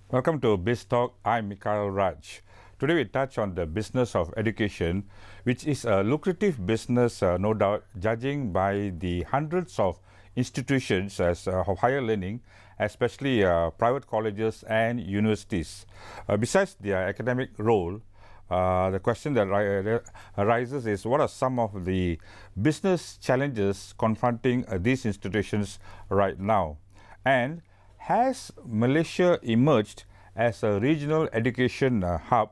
Welcome to Biz Talk. I'm Mikhail Raj. Today we touch on the business of education, which is a lucrative business, no doubt, judging by the hundreds of institutions of higher learning, especially private colleges and universities. Besides their academic role, the question that arises is, what are some of the business challenges confronting these institutions right now? And has Malaysia emerged as a regional education hub,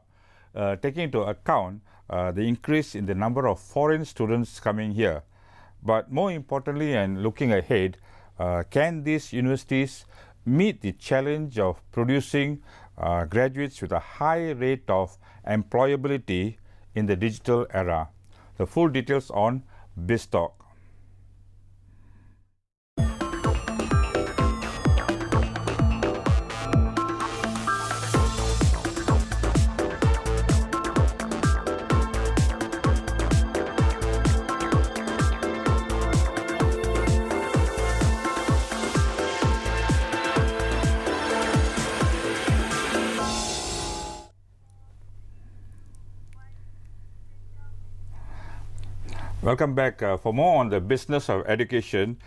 taking into account the increase in the number of foreign students coming here? But more importantly, and looking ahead, can these universities meet the challenge of producing graduates with a high rate of employability in the digital era? The full details on BizTalk. Welcome back. For more on the business of education,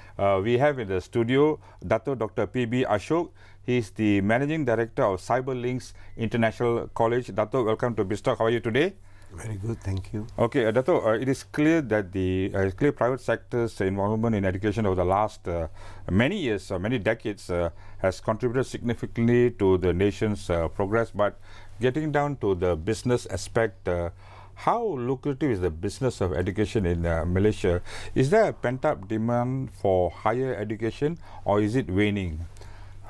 we have in the studio Dr. P.B. Ashok. He's the Managing Director of Cyberlinks International College. Dato, welcome to BizTalk. How are you today? Very good, thank you. Okay, Dato, it is clear that the private sector's involvement in education over the last many years, many decades, has contributed significantly to the nation's progress. But getting down to the business aspect, how lucrative is the business of education in Malaysia? Is there a pent-up demand for higher education, or is it waning?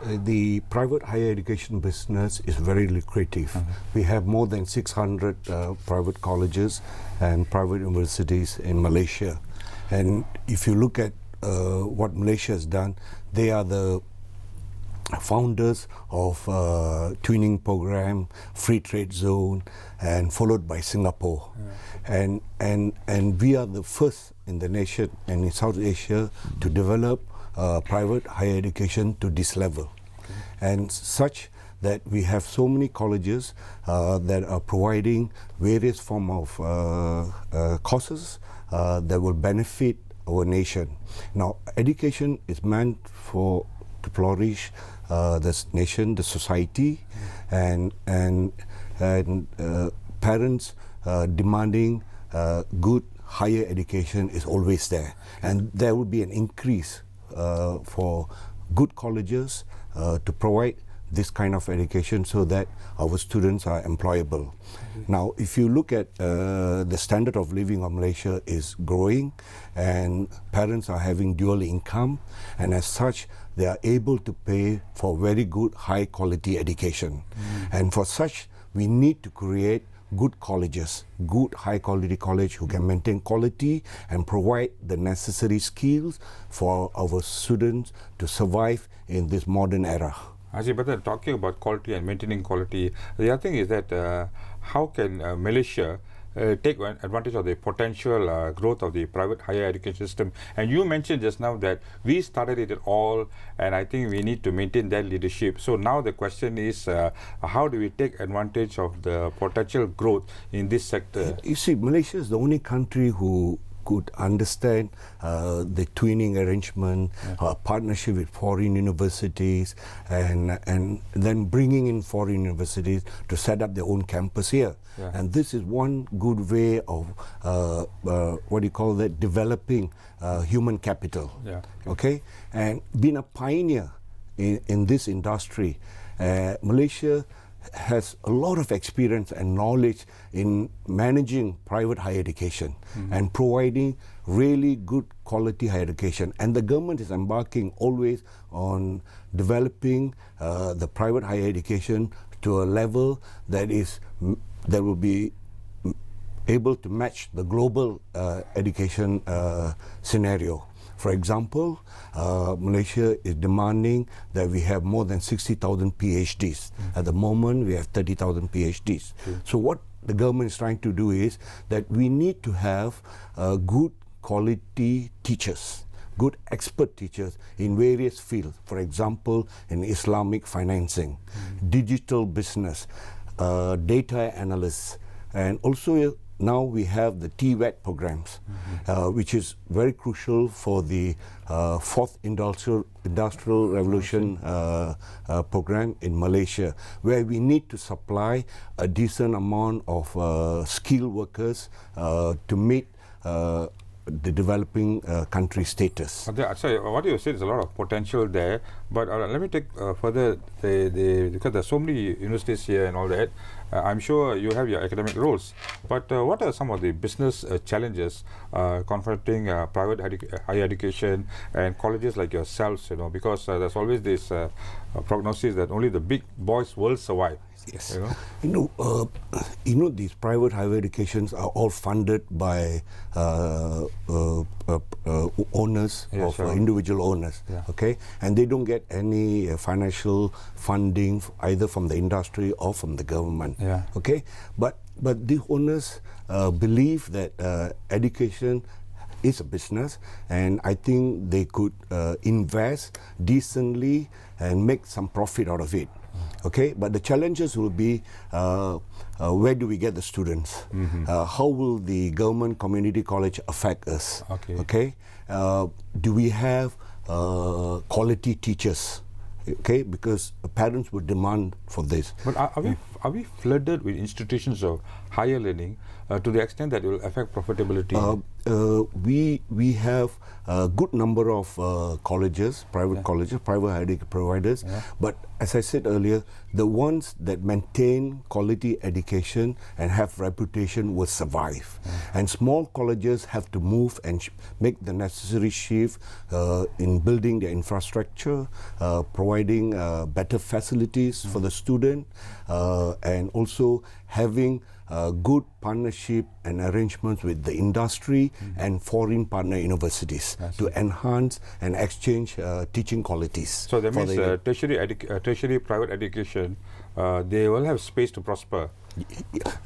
The private higher education business is very lucrative. We have more than 600 private colleges and private universities in Malaysia. And if you look at what Malaysia has done, they are the founders of twinning program, free trade zone, and followed by Singapore. And we are the first in the nation and in South Asia to develop private higher education to this level. And such that we have so many colleges that are providing various form of courses that will benefit our nation. Now, education is meant to flourish this nation, the society, and parents demanding good higher education is always there, and there will be an increase for good colleges to provide this kind of education so that our students are employable. Now, if you look at the standard of living of Malaysia is growing, and parents are having dual income, and as such, they are able to pay for very good, high quality education. And for such, we need to create good colleges, good high quality college who can maintain quality and provide the necessary skills for our students to survive in this modern era. I see, but then talking about quality and maintaining quality, the other thing is that how can Malaysia take advantage of the potential growth of the private higher education system? And you mentioned just now that we started it all, and I think we need to maintain that leadership. So now the question is, how do we take advantage of the potential growth in this sector? You see, Malaysia is the only country who could understand the twinning arrangement, partnership with foreign universities, and then bringing in foreign universities to set up their own campus here. And this is one good way of developing human capital. Okay, and being a pioneer in this industry, Malaysia has a lot of experience and knowledge in managing private higher education and providing really good quality higher education. And the government is embarking always on developing the private higher education to a level that will be able to match the global education scenario. For example, Malaysia is demanding that we have more than 60,000 PhDs. At the moment, we have 30,000 PhDs. So what the government is trying to do is that we need to have good quality teachers, good expert teachers in various fields. For example, in Islamic financing, digital business, data analysts, and also now we have the TVET programs, which is very crucial for the fourth industrial revolution program in Malaysia, where we need to supply a decent amount of skilled workers to meet the developing country status. Sorry, what you said is a lot of potential there, but let me take further, because there's so many universities here and all that. I'm sure you have your academic roles, but what are some of the business challenges confronting private higher education and colleges like yourselves, because there's always this prognosis that only the big boys will survive. Yes, these private higher educations are all funded by owners, individual owners. Okay, and they don't get any financial funding either from the industry or from the government. Okay, but the owners believe that education is a business, and I think they could invest decently and make some profit out of it. Okay, but the challenges will be where do we get the students? How will the government community college affect us? Okay, do we have quality teachers? Okay, because parents would demand for this. But are we flooded with institutions of higher learning to the extent that it will affect profitability? We have a good number of colleges, private colleges, private higher education providers, but as I said earlier, the ones that maintain quality education and have reputation will survive. And small colleges have to move and make the necessary shift in building their infrastructure, providing better facilities for the student, and also having good partnership and arrangements with the industry and foreign partner universities to enhance and exchange teaching qualities. So that means tertiary private education, they will have space to prosper.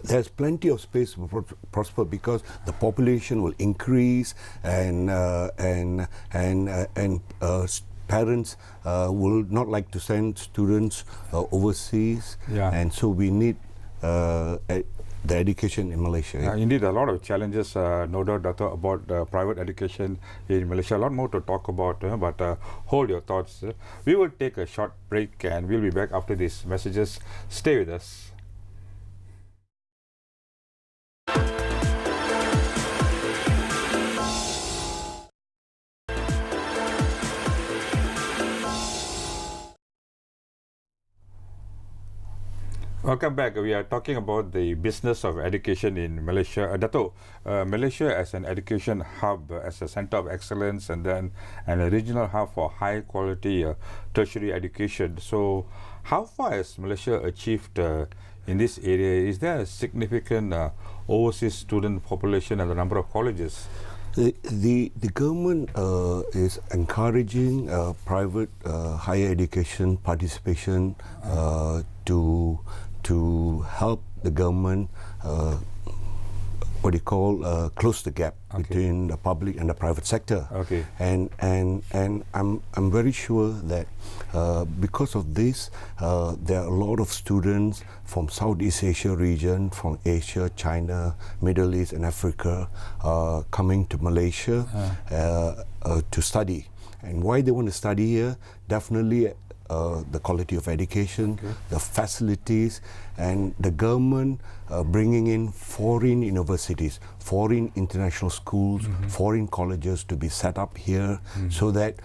There's plenty of space to prosper because the population will increase, and parents will not like to send students overseas, and so we need the education in Malaysia. Indeed, a lot of challenges, no doubt, Dato', about private education in Malaysia. A lot more to talk about, but hold your thoughts. We will take a short break and we'll be back after these messages. Stay with us. Welcome back. We are talking about the business of education in Malaysia. Dato', Malaysia as an education hub, as a center of excellence, and then a regional hub for high quality tertiary education. So how far has Malaysia achieved in this area? Is there a significant overseas student population and the number of colleges? The government is encouraging private higher education participation to help the government close the gap between the public and the private sector. And I'm very sure that because of this, there are a lot of students from Southeast Asia region, from Asia, China, Middle East and Africa coming to Malaysia to study. And why they want to study here? Definitely the quality of education, the facilities, and the government bringing in foreign universities, foreign international schools, foreign colleges to be set up here so that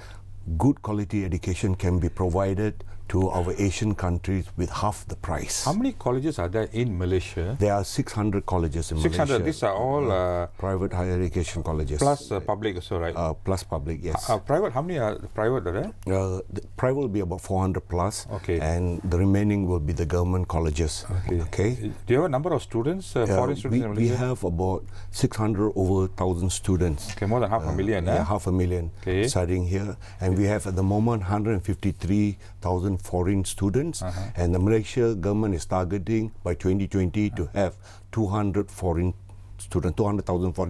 good quality education can be provided to our Asian countries with half the price. How many colleges are there in Malaysia? There are 600 colleges in 600. Malaysia. These are all private higher education colleges. plus public also, right? Plus public, yes. Private, how many are private are there? The private will be about 400 plus, Okay. and the remaining will be the government colleges. Okay. Do you have a number of students, foreign students in we Malaysia? have about 600 over 1,000 students. Okay, more than half a million, Yeah, half a million studying here, and we have at the moment 153,000 foreign students, and the Malaysia government is targeting by 2020 to have 200,000 foreign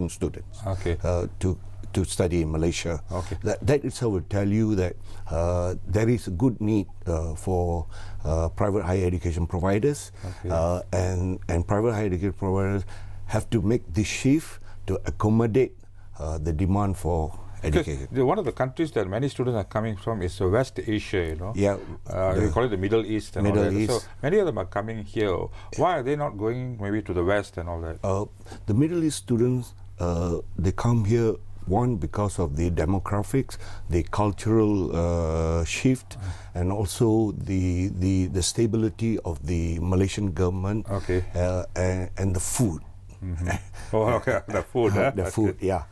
students to study in Malaysia. Okay. That itself will tell you that there is a good need for private higher education providers, and private higher education providers have to make this shift to accommodate the demand for education. One of the countries that many students are coming from is West Asia, you know. Yeah. We call it the Middle East and Middle all that. East. So many of them are coming here. Why are they not going maybe to the West and all that? The Middle East students, they come here, one, because of the demographics, the cultural shift, and also the stability of the Malaysian government, and the food. Oh, okay, the food. The food, yeah.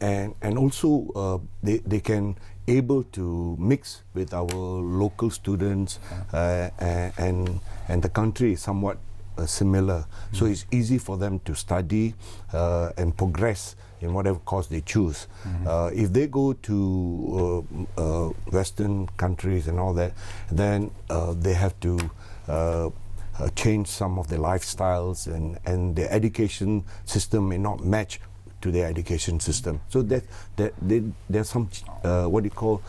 And also they can able to mix with our local students, and the country is somewhat similar. So it's easy for them to study and progress in whatever course they choose. If they go to Western countries and all that, then they have to change some of their lifestyles, and their education system may not match to their education system. So there's some what you call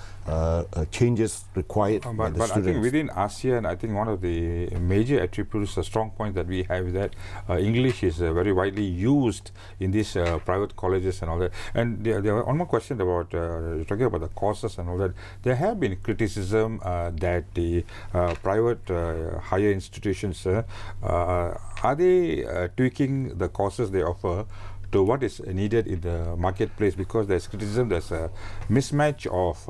changes required by the but students. I think within ASEAN, I think one of the major attributes, a strong point that we have is that English is very widely used in these private colleges and all that. And there one more question about talking about the courses and all that. There have been criticism that the private higher institutions are they tweaking the courses they offer to what is needed in the marketplace, because there's criticism, there's a mismatch of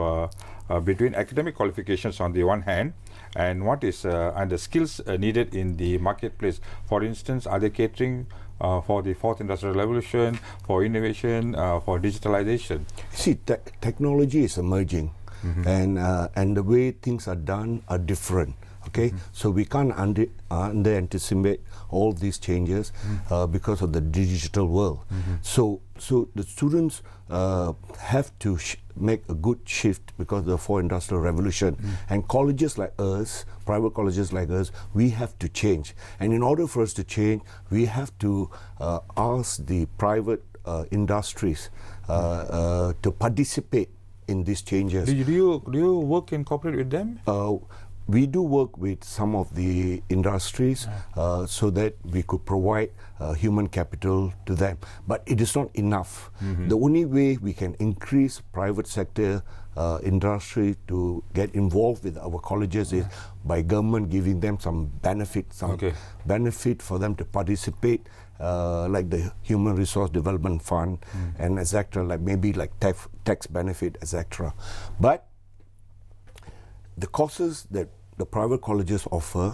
between academic qualifications on the one hand and what is and the skills needed in the marketplace. For instance, are they catering for the fourth industrial revolution, for innovation, for digitalization? See, technology is emerging, and the way things are done are different. Okay, so we can't under anticipate all these changes because of the digital world. So the students have to make a good shift because of the fourth industrial revolution. And colleges like us, private colleges like us, we have to change. And in order for us to change, we have to ask the private industries to participate in these changes. Do you work in corporate with them? We do work with some of the industries so that we could provide human capital to them. But it is not enough. The only way we can increase private sector industry to get involved with our colleges is by government giving them some benefit, benefit for them to participate, like the Human Resource Development Fund and etc., like maybe like tax benefit, etc. But the courses that the private colleges offer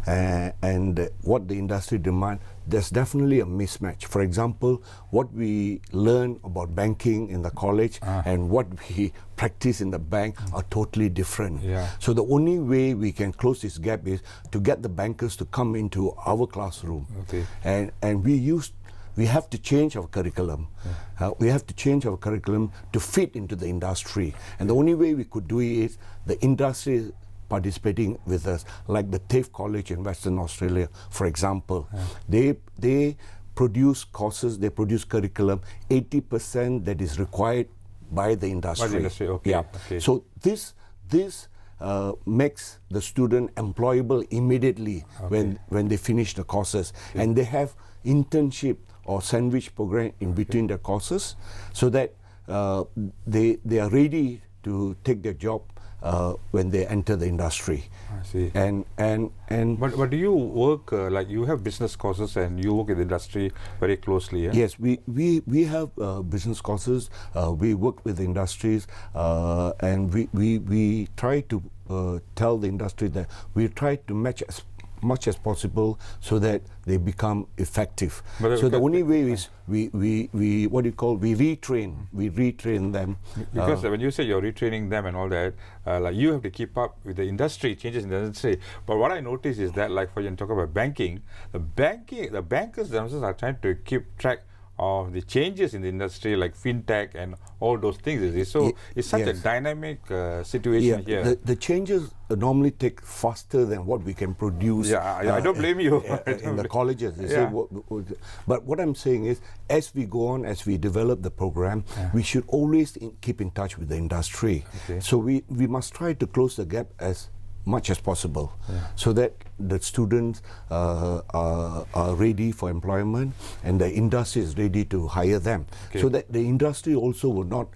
and what the industry demand, there's definitely a mismatch. For example, what we learn about banking in the college and what we practice in the bank are totally different. So the only way we can close this gap is to get the bankers to come into our classroom. And we have to change our curriculum. We have to change our curriculum to fit into the industry. And the only way we could do it is the industry participating with us, like the TAFE College in Western Australia, for example. They produce courses, they produce curriculum, 80% that is required by the industry. By the industry, So this makes the student employable immediately when they finish the courses. And they have internship or sandwich program in between the courses, so that they are ready to take their job when they enter the industry. I see. But do you work like you have business courses and you work in the industry very closely? Yes, we have business courses. We work with industries, and we try to tell the industry that we try to match as much as possible so that they become effective. So the only way is we retrain them. Because when you say you're retraining them and all that, like you have to keep up with the industry changes in the industry. But what I notice is that, like for you talk about banking, the bankers themselves are trying to keep track of the changes in the industry, like fintech and all those things. So it's such a dynamic situation here. The changes normally take faster than what we can produce. I don't blame you. In the colleges. But what I'm saying is, as we go on, as we develop the program, we should always keep in touch with the industry. So we must try to close the gap as much as possible, so that the students are ready for employment and the industry is ready to hire them, so that the industry also will not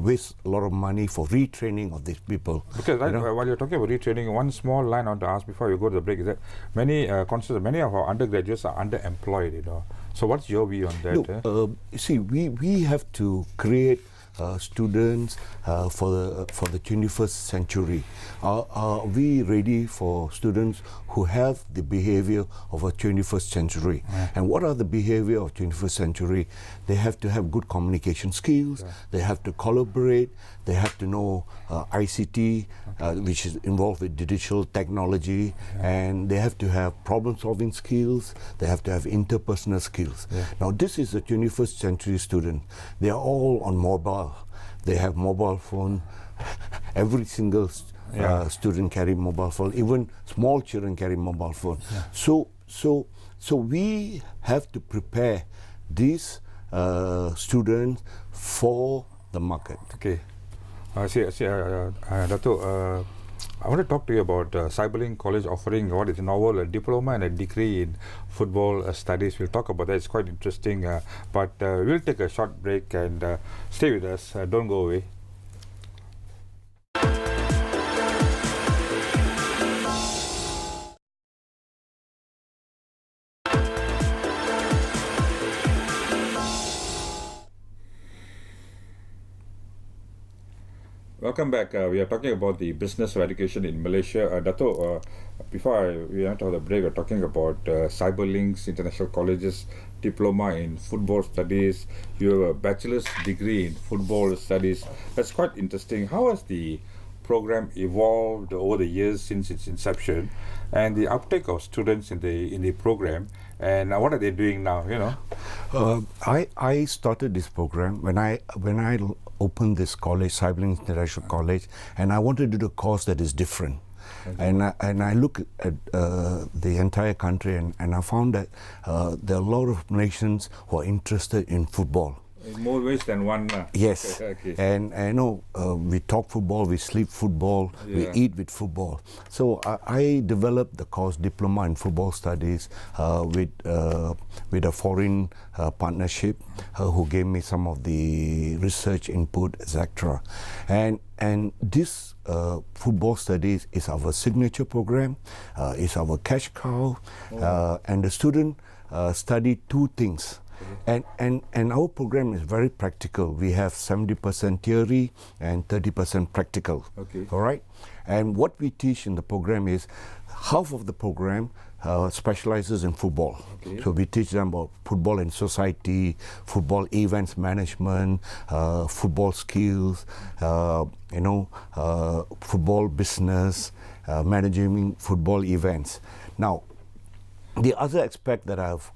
waste a lot of money for retraining of these people. Because while you're talking about retraining, one small line I want to ask before you go to the break is that many of our undergraduates are underemployed. So what's your view on that? Look, you see, we have to create students for the 21st century. Are we ready for students who have the behavior of a 21st century? And what are the behavior of 21st century? They have to have good communication skills, they have to collaborate, they have to know ICT, which is involved with digital technology, and they have to have problem-solving skills, they have to have interpersonal skills. Now this is a 21st century student. They are all on mobile. They have mobile phone. Every single student carry mobile phone. Even small children carry mobile phone. So we have to prepare these students for the market. Okay. Dato', I want to talk to you about Cyberlink College offering what is a novel, a diploma and a degree in football studies. We'll talk about that. It's quite interesting. But we'll take a short break and stay with us. Don't go away. Welcome back. We are talking about the business of education in Malaysia. Dato', before we went on the break, we were talking about Cyberlinks International College's diploma in football studies. You have a bachelor's degree in football studies. That's quite interesting. How has the program evolved over the years since its inception, and the uptake of students in the program, and what are they doing now? I started this program when I opened this college, Cyberlink International College, and I wanted to do a course that is different. And I look at the entire country, and I found that there are a lot of nations who are interested in football. In more ways than one. Yes. And I know we talk football, we sleep football, we eat with football. So I developed the course Diploma in Football Studies with a foreign partnership who gave me some of the research input, etc. And this football studies is our signature program, is our cash cow, and the student study two things. And our program is very practical. We have 70% theory and 30% practical. All right. And what we teach in the program is half of the program specializes in football. So we teach them about football and society, football events management, football skills, football business, managing football events. Now, the other aspect that I've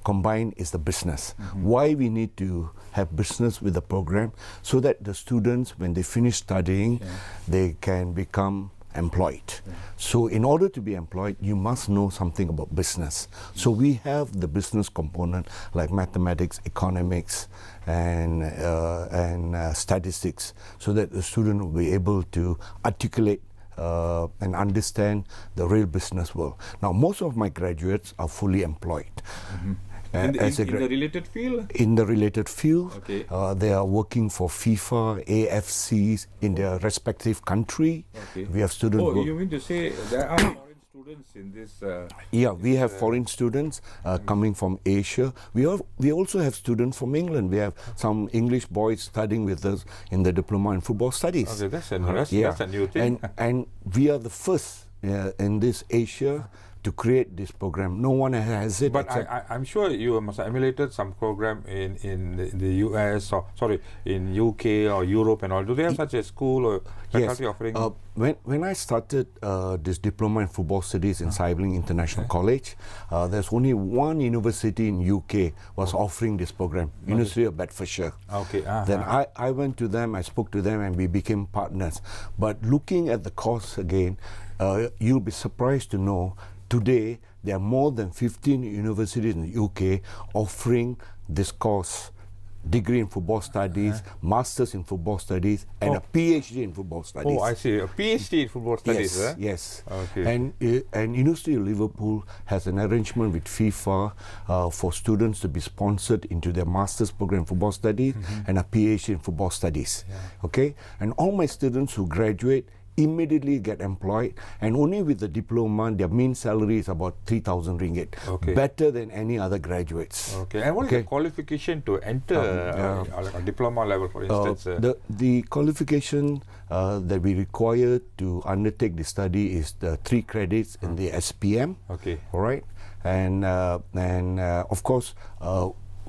combined is the business. Why we need to have business with the program, so that the students, when they finish studying, they can become employed. So in order to be employed, you must know something about business. So we have the business component like mathematics, economics, and statistics, so that the student will be able to articulate and understand the real business world. Now, most of my graduates are fully employed. In the related field? In the related field. They are working for FIFA, AFCs in their respective country. We have students. You mean to say there are foreign students in this? Yeah, we have foreign students coming from Asia. We also have students from England. We have some English boys studying with us in the diploma in football studies. Okay, that's a new thing. And we are the first in this Asia to create this program. No one has it. But I'm sure you must have emulated some program in the US or in UK or Europe and all. Do they have such a school or faculty offering? When I started this diploma in football studies in Sibling International College, there's only one university in UK was offering this program, University of Bedfordshire. Okay. Then I went to them, I spoke to them, and we became partners. But looking at the course again, you'll be surprised to know today there are more than 15 universities in the UK offering this course, degree in football studies, masters in football studies, and a PhD in football studies. Oh, I see. A PhD in football studies. Yes, yes. Okay. And University of Liverpool has an arrangement with FIFA for students to be sponsored into their master's program in football studies and a PhD in football studies. Yeah. Okay, and all my students who graduate immediately get employed, and only with the diploma their mean salary is about 3,000 ringgit. Okay. Better than any other graduates. Okay. And what is the qualification to enter a diploma level, for instance? The qualification that we require to undertake the study is the 3 credits in the SPM. Okay. All right, and of course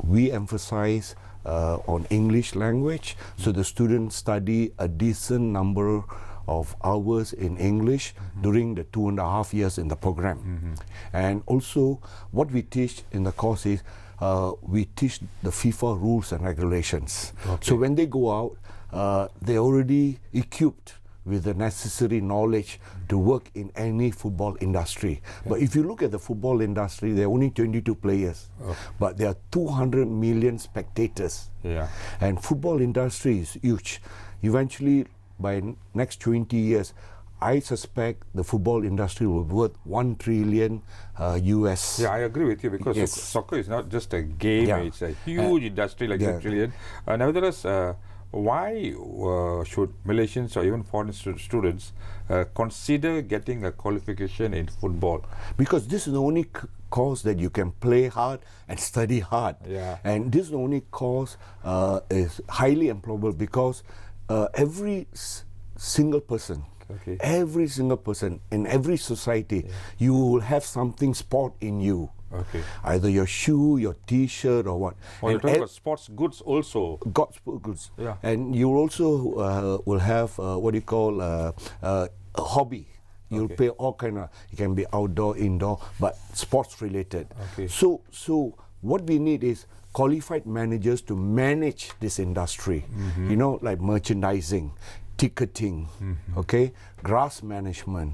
we emphasize on English language, so the students study a decent number of hours in English during the 2.5 years in the program. And also what we teach in the course is we teach the FIFA rules and regulations. Okay. So when they go out, they're already equipped with the necessary knowledge to work in any football industry. But if you look at the football industry, there are only 22 players, but there are 200 million spectators. Yeah. And football industry is huge. Eventually, by next 20 years, I suspect the football industry will be worth 1 trillion US. Yeah, I agree with you, because soccer is not just a game, it's a huge industry like 1 trillion. Nevertheless, why should Malaysians or even foreign students consider getting a qualification in football? Because this is the only course that you can play hard and study hard. Yeah. And this is the only course is highly employable, because every single person, every single person in every society, you will have something sport in you. Okay. Either your shoe, your T-shirt, or what. Or you're talking about sports goods also. Goods. Yeah. And you also will have what you call a hobby. You'll play all kind of. It can be outdoor, indoor, but sports related. Okay. So what we need is qualified managers to manage this industry. You know, like merchandising, ticketing, grass management.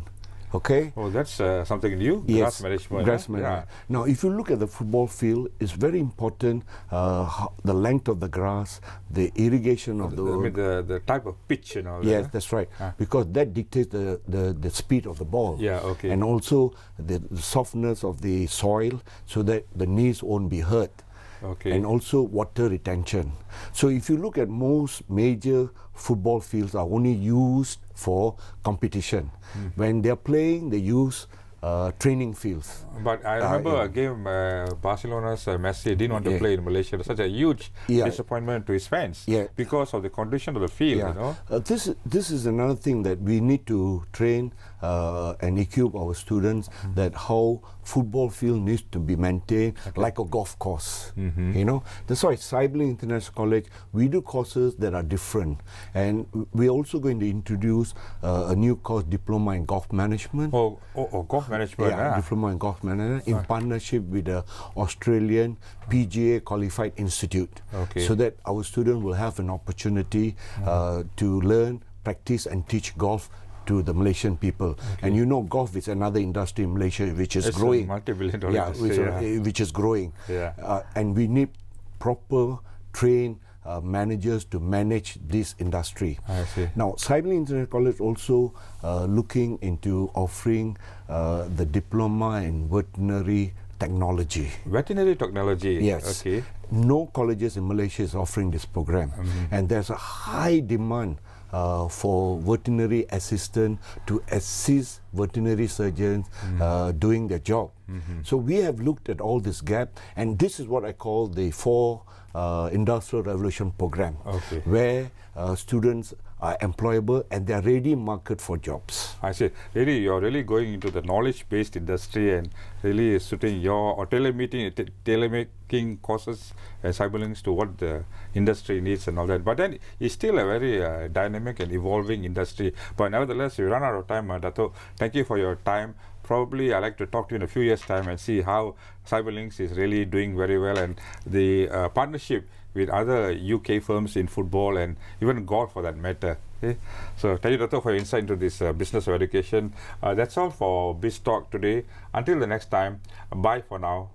Okay. Oh, that's something new. Yes, Grass management. Grass management. Yeah. Now, if you look at the football field, it's very important the length of the grass, the irrigation of the type of pitch and all that. Yes, that's right. Because that dictates the speed of the ball. Yeah, okay. And also the softness of the soil, so that the knees won't be hurt. Okay. And also water retention. So if you look at most major football fields are only used for competition. When they're playing, they use training fields. But I remember a game, Barcelona's Messi didn't want to play in Malaysia. It was such a huge disappointment to his fans because of the condition of the field. You know? This is another thing that we need to train and equip our students, that how football field needs to be maintained like a golf course. You know, that's why Sibling International College, we do courses that are different, and we're also going to introduce a new course, Diploma in Golf Management. Golf management. Diploma in Golf Management in partnership with the Australian PGA Qualified Institute, so that our students will have an opportunity to learn, practice and teach golf to the Malaysian people. And you know, golf is another industry in Malaysia which is growing. Multi-billion-dollar industry. Which is growing. And we need proper trained managers to manage this industry. I see. Now, Sibling International College also looking into offering the diploma in veterinary technology. Veterinary technology. Yes. Okay. no colleges in Malaysia is offering this program. And there's a high demand for veterinary assistant to assist veterinary surgeons doing their job. So we have looked at all this gap, and this is what I call the Industrial Revolution program, where students are employable and they are ready market for jobs. I see. Really, you're really going into the knowledge-based industry and really suiting your or tailor-making courses and cyberlinks to what the industry needs and all that. But then it's still a very dynamic and evolving industry. But nevertheless, we run out of time, Dato. Thank you for your time. Probably I'd like to talk to you in a few years' time and see how Cyberlinks is really doing very well, and the partnership with other UK firms in football and even golf for that matter. Okay? So thank you, Dato, for your insight into this business of education. That's all for Biz Talk today. Until the next time, bye for now.